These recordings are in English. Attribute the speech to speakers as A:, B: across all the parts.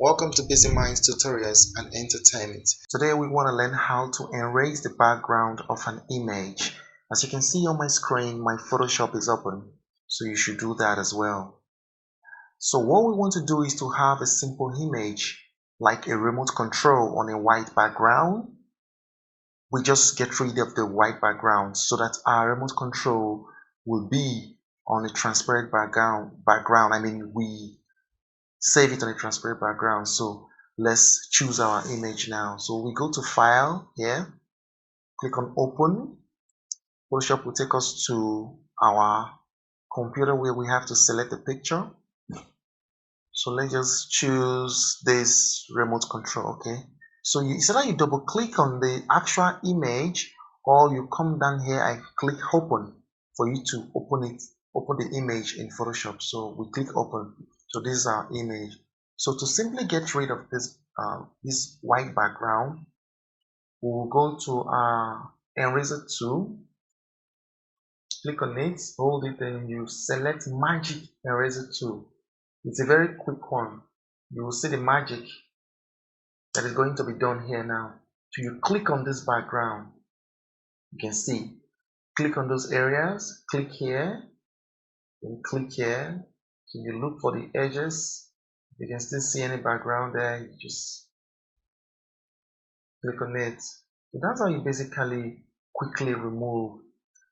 A: Welcome to Bizzymind tutorials and entertainment. Today we want to learn how to erase the background of an image. As you can see on my screen, my Photoshop is open, so you should do that as well. So what we want to do is to have a simple image like a remote control on a white background. We just get rid of the white background so that our remote control will be on a transparent background. We save it on a transparent background. So let's choose our image now. So we go to file here, click on open. Photoshop will take us to our computer where we have to select the picture. So let's just choose this remote control. Okay, so it's either you double click on the actual image or you come down here and click open for you to open the image in Photoshop. So we click open. So this is our image. So to simply get rid of this white background, we will go to our eraser tool, click on it, hold it, and you select magic eraser tool. It's a very quick one. You will see the magic that is going to be done here now. So you click on this background, you can see, click on those areas, click here, and click here. So you look for the edges. You can still see any background there, you just click on it. So that's how you basically quickly remove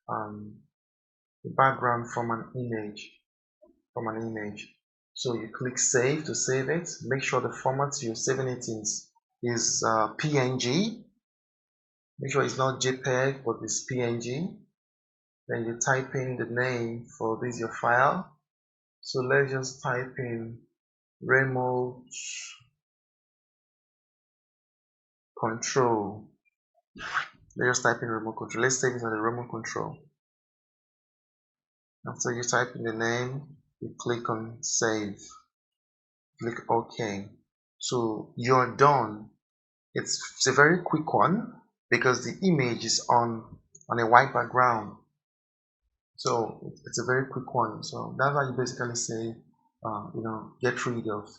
A: the background from an image. So you click save to save it. Make sure the format you're saving it in is PNG. Make sure it's not JPEG, but it's PNG. Then you type in the name for this your file. So let's just type in remote control. Let's just type in remote control. Let's save it as a remote control. After you type in the name, you click on save. Click OK. So you're done. It's a very quick one because the image is on a white background. So it's a very quick one. So that's how you basically say, get rid of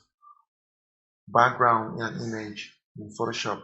A: background in an image in Photoshop.